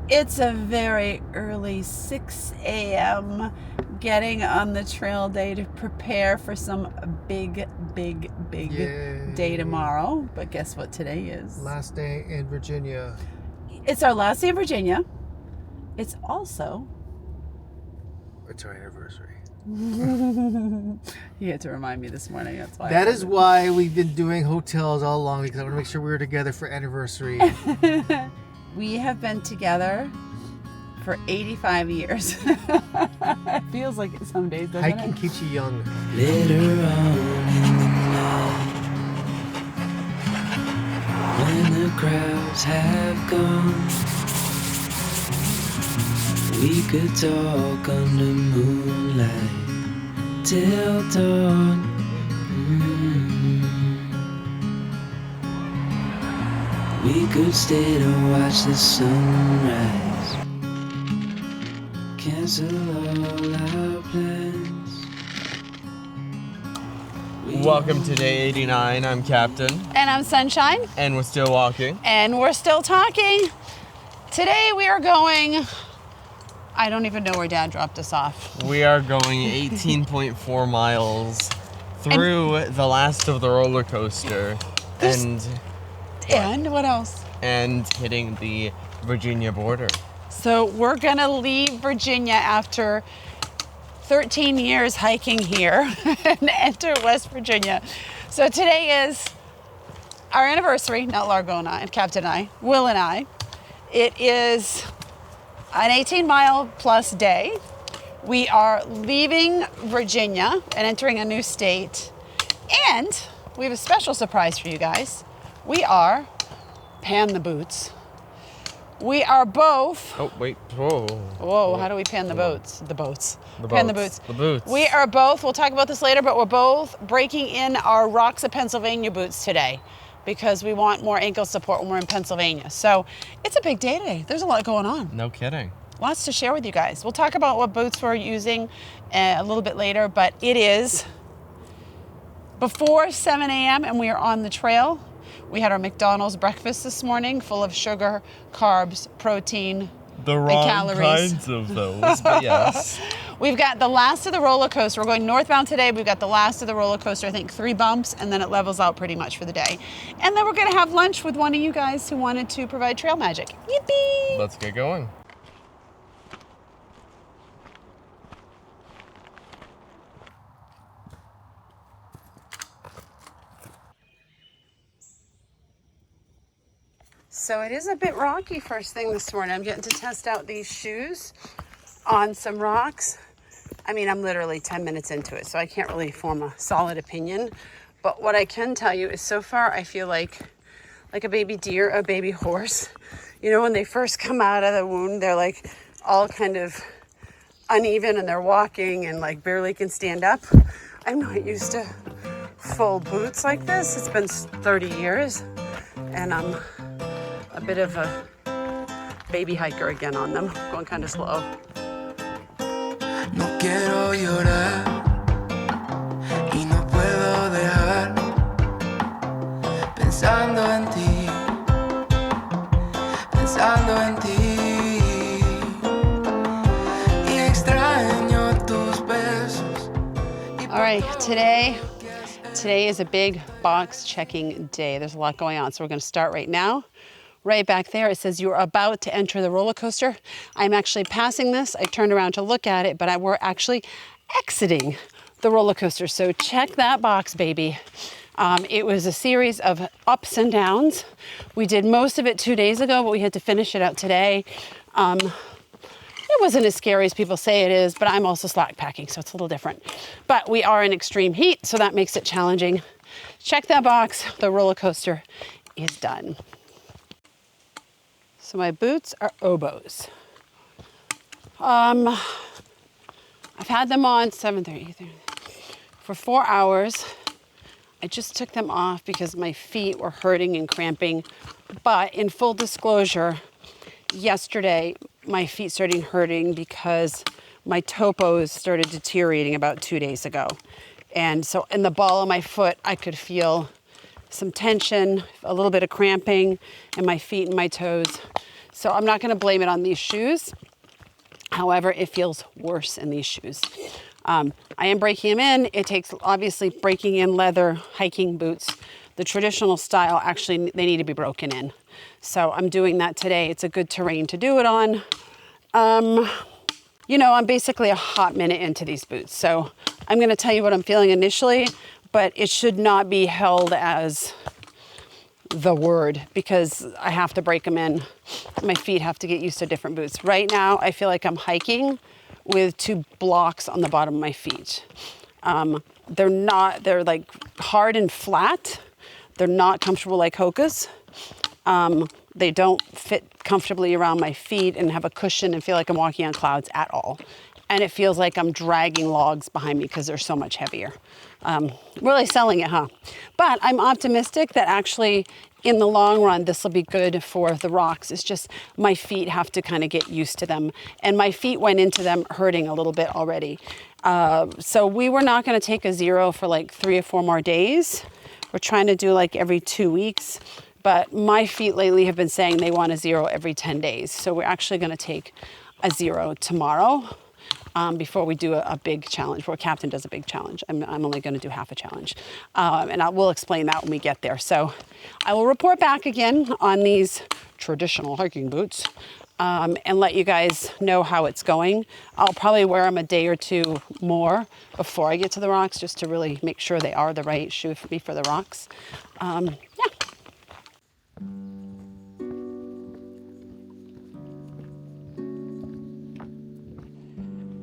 It's a very early 6 a.m. getting on the trail day to prepare for some big Yay. day tomorrow. But guess what today is? Last day in Virginia. It's our last day in Virginia. It's also... It's our anniversary. You had to remind me this morning. That's why. That is why we've been doing hotels all along, because I want to make sure we were together for anniversary. We have been together for 85 years. It feels like it some days, doesn't Hiking it? keeps you young. Later on in the night, when the crowds have gone, we could talk under moonlight till dawn. We could stay to watch the sunrise, cancel all our plans. Welcome to day 89. I'm Captain. And I'm Sunshine. And we're still walking. And we're still talking. Today we are going... I don't even know where Dad dropped us off. We are going 18.4 miles through the last of the roller coaster And what else? and hitting the Virginia border. So we're gonna leave Virginia after 13 years hiking here and enter West Virginia. So today is our anniversary, not Largo and I, and Captain and I, Will and I. It is an 18-mile plus day. We are leaving Virginia and entering a new state. And we have a special surprise for you guys. We are, pan the boots. We are both, Oh, wait. Whoa. whoa, how do we pan the boats? The boats. The Pan the boats. boots. The boots. We are both, we'll talk about this later, but we're both breaking in our Rocks of Pennsylvania boots today because we want more ankle support when we're in Pennsylvania. So it's a big day today. There's a lot going on. No kidding. Lots to share with you guys. We'll talk about what boots we're using a little bit later, but it is before 7 a.m. and we are on the trail. We had our McDonald's breakfast this morning, full of sugar, carbs, protein, The wrong calories. kinds of those, but yes. We've got the last of the roller coaster. We're going northbound today. We've got the last of the roller coaster, I think 3 bumps, and then it levels out pretty much for the day. And then we're gonna have lunch with one of you guys who wanted to provide trail magic. Yippee! Let's get going. So it is a bit rocky first thing this morning. I'm getting to test out these shoes on some rocks. I mean, I'm literally 10 minutes into it, so I can't really form a solid opinion. But what I can tell you is so far I feel like a baby deer, a baby horse. You know, when they first come out of the wound, they're like all kind of uneven and they're walking and like barely can stand up. I'm not used to full boots like this. It's been 30 years and I'm a bit of a baby hiker again on them, going kind of slow. No quiero llorar y no puedo dejar pensando en ti, pensando en ti y extraño tus besos. All right, today is a big box checking day. There's a lot going on, so we're going to start right now. Right back there, it says you're about to enter the roller coaster. I'm actually passing this. I turned around to look at it, but we're actually exiting the roller coaster. So check that box, baby. It was a series of ups and downs. We did most of it 2 days ago, but we had to finish it out today. It wasn't as scary as people say it is, but I'm also slack packing, so it's a little different. But we are in extreme heat, so that makes it challenging. Check that box. The roller coaster is done. So my boots are oboes. I've had them on 7:30 for 4 hours. I just took them off because my feet were hurting and cramping. But in full disclosure, yesterday my feet started hurting because my topos started deteriorating about 2 days ago. And so in the ball of my foot, I could feel some tension, a little bit of cramping in my feet and my toes. So I'm not gonna blame it on these shoes. However, it feels worse in these shoes. I am breaking them in. It takes, obviously, breaking in leather hiking boots. The traditional style, actually, they need to be broken in. So I'm doing that today. It's a good terrain to do it on. You know, I'm basically a hot minute into these boots. So I'm gonna tell you what I'm feeling initially, but it should not be held as the word because I have to break them in. My feet have to get used to different boots. Right now, I feel like I'm hiking with 2 blocks on the bottom of my feet. They're like hard and flat. They're not comfortable like Hoka's. They don't fit comfortably around my feet and have a cushion and feel like I'm walking on clouds at all. And it feels like I'm dragging logs behind me because they're so much heavier. Really selling it, huh? But I'm optimistic that actually in the long run, this will be good for the rocks. It's just my feet have to kind of get used to them. And my feet went into them hurting a little bit already. So we were not gonna take a 0 for like 3 or 4 more days. We're trying to do like every 2 weeks. But my feet lately have been saying they want a 0 every 10 days. So we're actually gonna take a 0 tomorrow. Before we do a big challenge, before Captain does a big challenge. I'm only gonna do half a challenge. And we'll explain that when we get there. So I will report back again on these traditional hiking boots and let you guys know how it's going. I'll probably wear them a day or 2 more before I get to the rocks, just to really make sure they are the right shoe for me for the rocks. Yeah.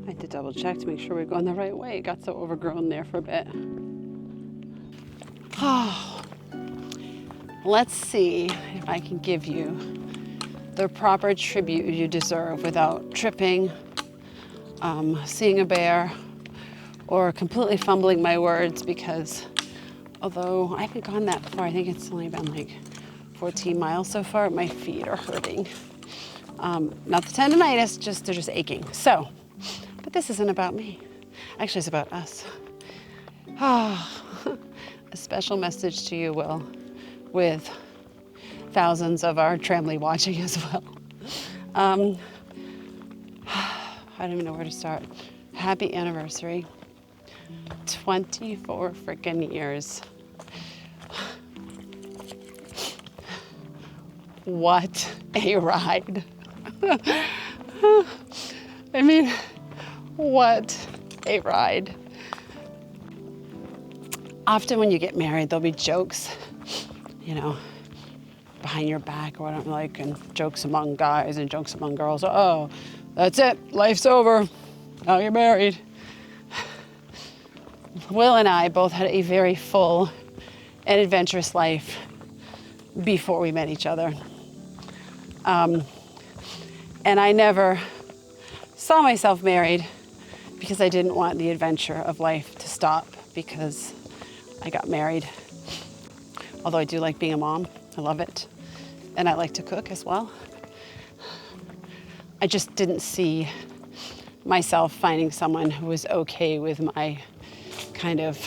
I had to double check to make sure we're going the right way. It got so overgrown there for a bit. Oh, let's see if I can give you the proper tribute you deserve without tripping, seeing a bear, or completely fumbling my words, because although I haven't gone that far, I think it's only been like 14 miles so far, my feet are hurting. Not the tendonitis, they're just aching. So, but this isn't about me. Actually, it's about us. A special message to you, Will, with thousands of our Tramley watching as well. I don't even know where to start. Happy anniversary. 24 freaking years. What a ride. I mean, what a ride. Often when you get married, there'll be jokes, you know, behind your back or whatever, like, and jokes among guys and jokes among girls. Oh, that's it, life's over, now you're married. Will and I both had a very full and adventurous life before we met each other. And I never saw myself married because I didn't want the adventure of life to stop because I got married. Although I do like being a mom, I love it. And I like to cook as well. I just didn't see myself finding someone who was okay with my kind of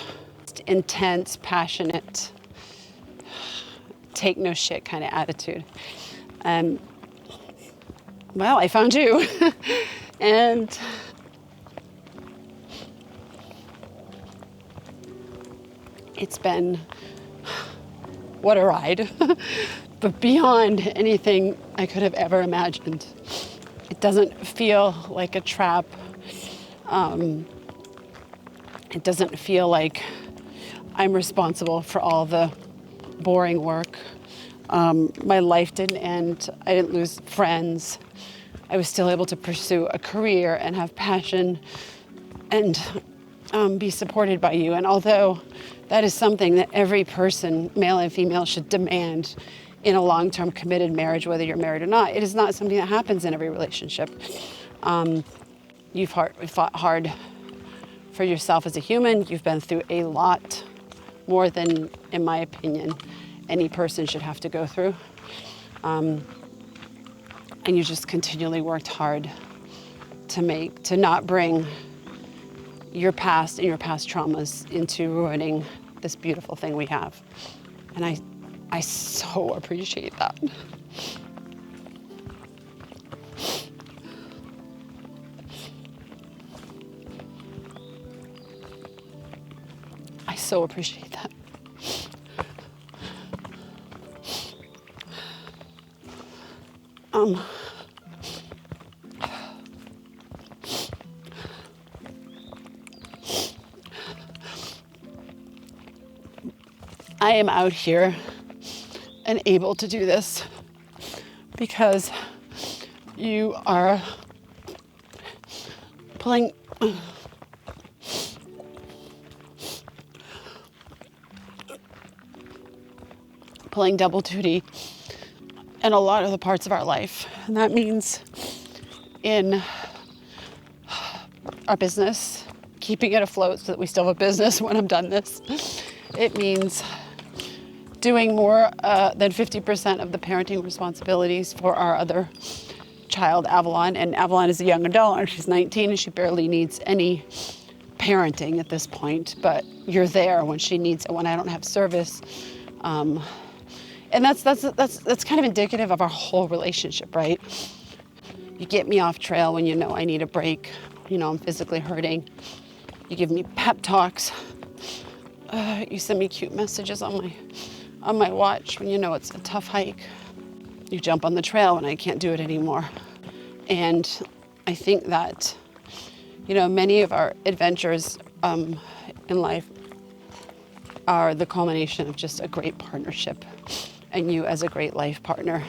intense, passionate, take no shit kind of attitude. Well, I found you. And it's been, what a ride. But beyond anything I could have ever imagined. It doesn't feel like a trap. It doesn't feel like I'm responsible for all the boring work. My life didn't end. I didn't lose friends. I was still able to pursue a career and have passion and be supported by you. And although that is something that every person, male and female, should demand in a long-term committed marriage, whether you're married or not, it is not something that happens in every relationship. You've fought hard for yourself as a human. You've been through a lot more than, in my opinion, any person should have to go through. And you just continually worked hard to not bring your past and your past traumas into ruining this beautiful thing we have. And I so appreciate that. so appreciate that. I am out here and able to do this because you are pulling double duty in a lot of the parts of our life. And that means in our business, keeping it afloat so that we still have a business when I'm done this. It means doing more than 50% of the parenting responsibilities for our other child, Avalon. And Avalon is a young adult, and she's 19, and she barely needs any parenting at this point. But you're there when she needs it, when I don't have service. And that's kind of indicative of our whole relationship, right? You get me off trail when you know I need a break. You know I'm physically hurting. You give me pep talks. You send me cute messages on my watch when you know it's a tough hike. You jump on the trail when I can't do it anymore. And I think that, you know, many of our adventures in life are the culmination of just a great partnership and you as a great life partner.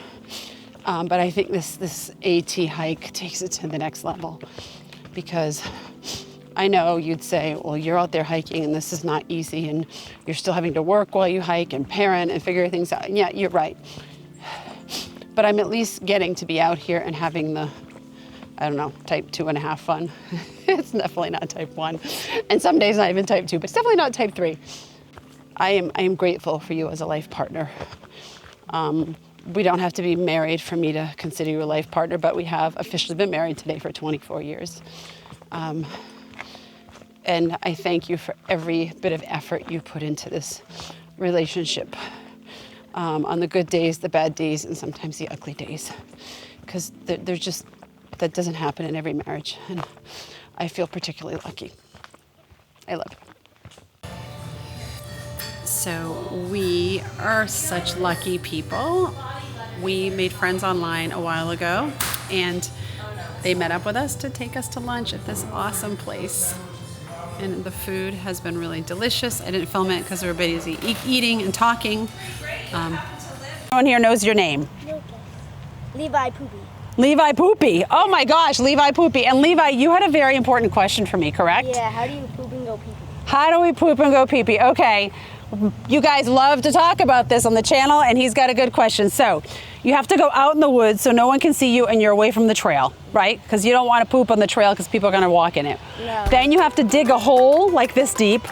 But I think this AT hike takes it to the next level because I know you'd say, well, you're out there hiking and this is not easy and you're still having to work while you hike and parent and figure things out. And yeah, you're right. But I'm at least getting to be out here and having the, I don't know, type 2.5 fun. It's definitely not type 1. And some days not even type 2, but it's definitely not type 3. I am grateful for you as a life partner. We don't have to be married for me to consider you a life partner, but we have officially been married today for 24 years. And I thank you for every bit of effort you put into this relationship. On the good days, the bad days, and sometimes the ugly days. Because there's just, that doesn't happen in every marriage. And I feel particularly lucky. I love you. So we are such lucky people. We made friends online a while ago, and they met up with us to take us to lunch at this awesome place. And the food has been really delicious. I didn't film it because we were busy eating and talking. Everyone here knows your name. Levi Poopy. Levi Poopy. Oh my gosh, Levi Poopy. And Levi, you had a very important question for me, correct? Yeah, how do you poop and go pee-pee? How do we poop and go pee-pee? Okay, you guys love to talk about this on the channel, and he's got a good question. So you have to go out in the woods so no one can see you and you're away from the trail, right? Because you don't want to poop on the trail because people are going to walk in it. No. Then you have to dig a hole like this deep.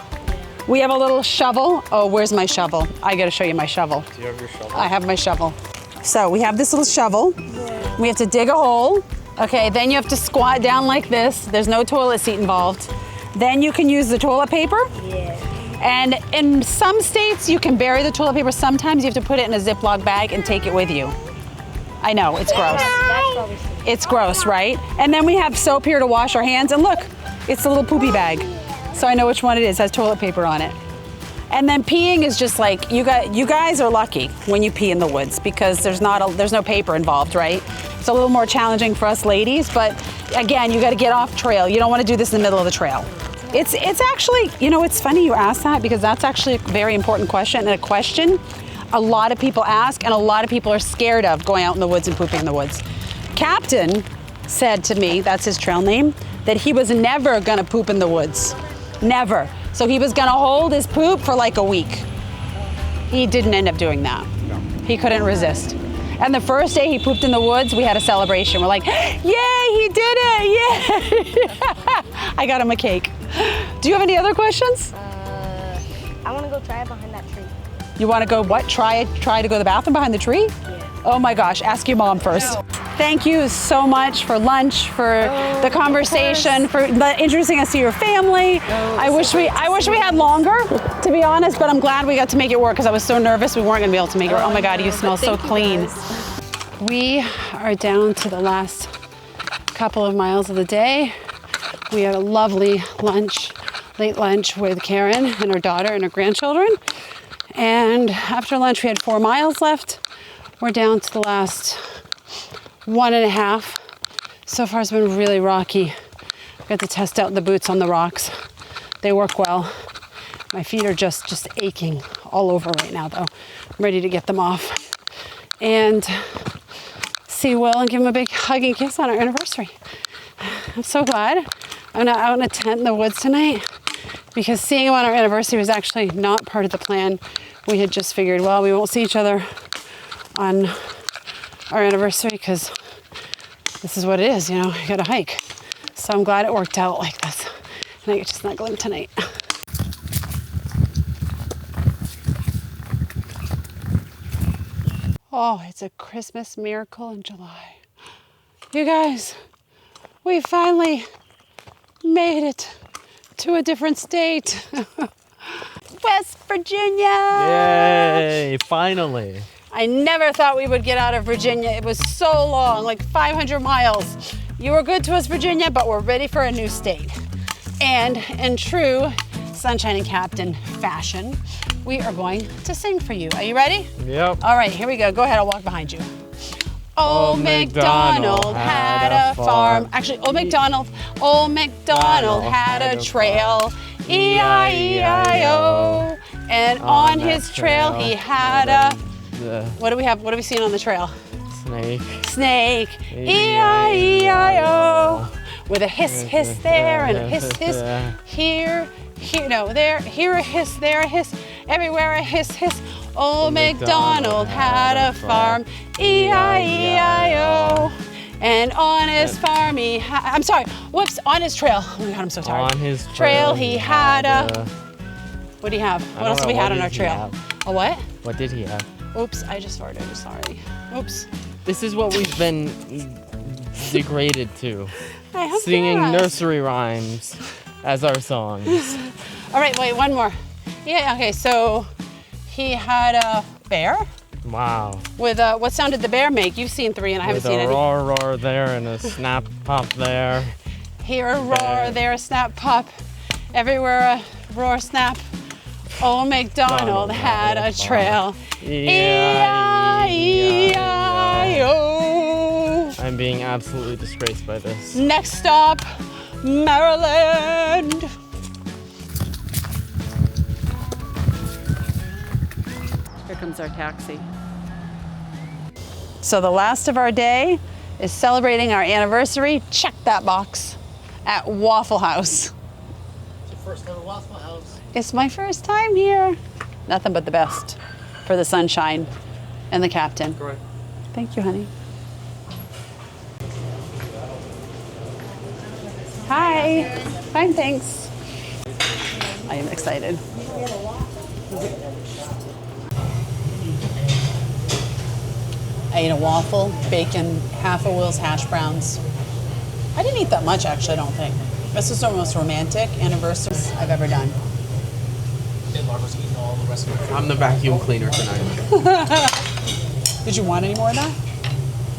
We have a little shovel. Oh, where's my shovel? I got to show you my shovel. Do you have your shovel? I have my shovel. So we have this little shovel. Yeah. We have to dig a hole. Okay, then you have to squat down like this. There's no toilet seat involved. Then you can use the toilet paper. Yeah. And in some states, you can bury the toilet paper. Sometimes you have to put it in a Ziploc bag and take it with you. I know, it's gross. That's probably It's gross, right? And then we have soap here to wash our hands. And look, it's a little poopy bag. So I know which one it is. It has toilet paper on it. And then peeing is just like, you guys are lucky when you pee in the woods because there's no paper involved, right? It's a little more challenging for us ladies, but again, you got to get off trail. You don't want to do this in the middle of the trail. It's actually, you know, it's funny you ask that because that's actually a very important question, and a question a lot of people ask and a lot of people are scared of going out in the woods and pooping in the woods. Captain said to me, that's his trail name, that he was never gonna poop in the woods. Never. So he was gonna hold his poop for like a week. He didn't end up doing that. No. He couldn't resist. And the first day he pooped in the woods, we had a celebration. We're like, yay, he did it, yay! I got him a cake. Do you have any other questions? I want to go try it behind that tree. You want to go what? Try to go to the bathroom behind the tree? Yeah. Oh my gosh, ask your mom first. No. Thank you so much for lunch, for the conversation, for introducing us to your family. I wish we had longer, to be honest, but I'm glad we got to make it work because I was so nervous we weren't going to be able to make it work. Oh my God, you smell so clean. We are down to the last couple of miles of the day. We had a lovely lunch, late lunch with Karen and her daughter and her grandchildren. And after lunch, we had 4 miles left. We're down to the last 1.5. So far, it's been really rocky. Got to test out the boots on the rocks. They work well. My feet are just aching all over right now, though. I'm ready to get them off. And see Will and give him a big hug and kiss on our anniversary. I'm so glad. I'm not out in a tent in the woods tonight because seeing him on our anniversary was actually not part of the plan. We had just figured, well, we won't see each other on our anniversary because this is what it is, you know, you gotta hike. So I'm glad it worked out like this. And I get to snuggle him tonight. Oh, it's a Christmas miracle in July. You guys, we finally made it to a different state. West Virginia! Yay, finally. I never thought we would get out of Virginia. It was so long, like 500 miles. You were good to us, Virginia, but we're ready for a new state. And in true Sunshine and Captain fashion, we are going to sing for you. Are you ready? Yep. All right, here we go. Go ahead, I'll walk behind you. Old MacDonald had a farm. Actually, Old MacDonald had a trail. E-I-E-I-O. And on his trail he had a... What do we have? What are we seeing on the trail? Snake. Snake. E-I-E-I-O. With a hiss, hiss there and a hiss, hiss here, no, there, here a hiss, there a hiss, everywhere a hiss, hiss. Old MacDonald had a farm, E-I-E-I-O. And on his farm he had, on his trail. Oh my God, I'm so tired. On his trail he had a, what do you have? What else do we had on our trail? A what? What did he have? Oops, I just farted, I'm sorry. Oops. This is what we've been degraded to. I hope Singing not. nursery rhymes as our songs. All right, wait, one more. Yeah, okay, so he had a bear Wow. with what sound did the bear make? You've seen 3 and I haven't With seen a any. roar roar there and a snap pop there. Here a roar, there a snap pop, everywhere a roar snap. Old MacDonald had a trail. E-I-E-I-O. I'm being absolutely disgraced by this. Next stop, Maryland. Here comes our taxi. So the last of our day is celebrating our anniversary. Check that box at Waffle House. It's your first time at Waffle House. It's my first time here. Nothing but the best for the sunshine and the captain. Correct. Thank you, honey. Hi. Fine, thanks. I am excited. I ate a waffle, bacon, half a Will's hash browns. I didn't eat that much, actually, I don't think. This is the most romantic anniversary I've ever done. And LARGO'S eating all the rest of it. I'm the vacuum cleaner tonight. Did you want any more of that?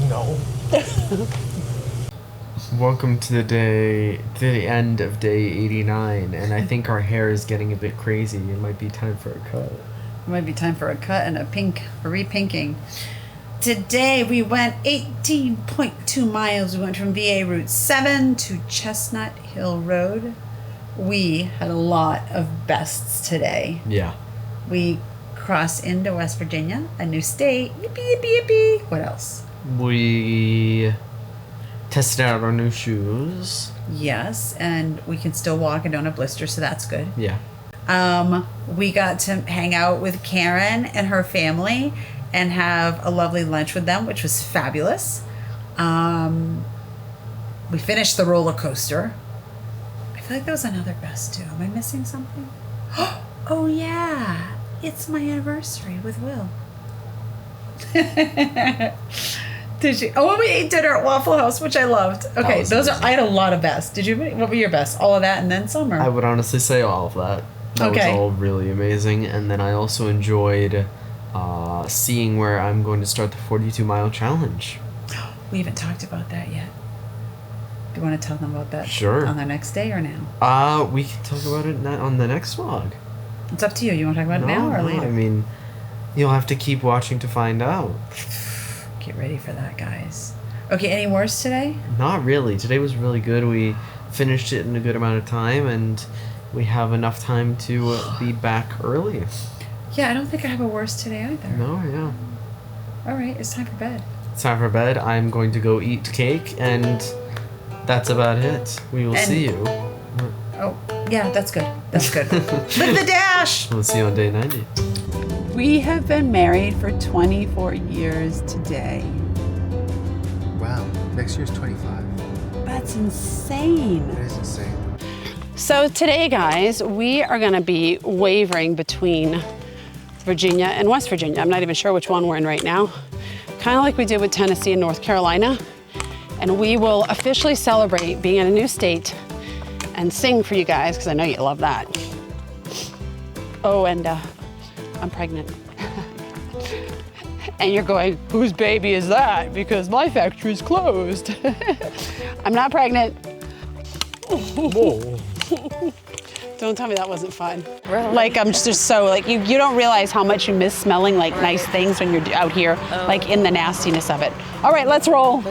No. Welcome to the end of day 89, and I think our hair is getting a bit crazy. It might be time for a cut. It might be time for a cut and a repinking. Today we went 18.2 miles. We went from VA Route 7 to Chestnut Hill Road. We had a lot of bests today. Yeah. We crossed into West Virginia, a new state. Yippee, yippee, yippee. What else? We tested out our new shoes. Yes, and we can still walk and don't have blisters, so that's good. Yeah. We got to hang out with Karen and her family and have a lovely lunch with them, which was fabulous. We finished the roller coaster. I feel like there was another best too. Am I missing something? Oh yeah, it's my anniversary with Will. Did you? Oh, we ate dinner at Waffle House, which I loved. Okay, those are. I had a lot of best. Did you? What were your best? All of that and then some? Or? I would honestly say all of that. That Okay. was all really amazing. And then I also enjoyed seeing where I'm going to start the 42-mile challenge. We haven't talked about that yet. Do you want to tell them about that Sure. on the next day or now? We can talk about it on the next vlog. It's up to you. You want to talk about it now or later? I mean, you'll have to keep watching to find out. Get ready for that, guys. Okay, any worse today? Not really. Today was really good. We finished it in a good amount of time, and we have enough time to be back early. Yeah, I don't think I have a worse today either. No, yeah. All right, it's time for bed. It's time for bed. I'm going to go eat cake, and that's about it. We will see you. Oh, yeah, that's good. That's good. Live the dash! We'll see you on day 90. We have been married for 24 years today. Wow. Next year's 25. That's insane. That is insane. So today, guys, we are gonna be wavering between Virginia and West Virginia. I'm not even sure which one we're in right now. Kind of like we did with Tennessee and North Carolina. And we will officially celebrate being in a new state and sing for you guys, because I know you love that. Oh, and I'm pregnant. And you're going, whose baby is that? Because my factory's closed. I'm not pregnant. Don't tell me that wasn't fun. Really? Like, I'm just so, like, you don't realize how much you miss smelling like nice things when you're out here, like in the nastiness of it. All right, let's roll.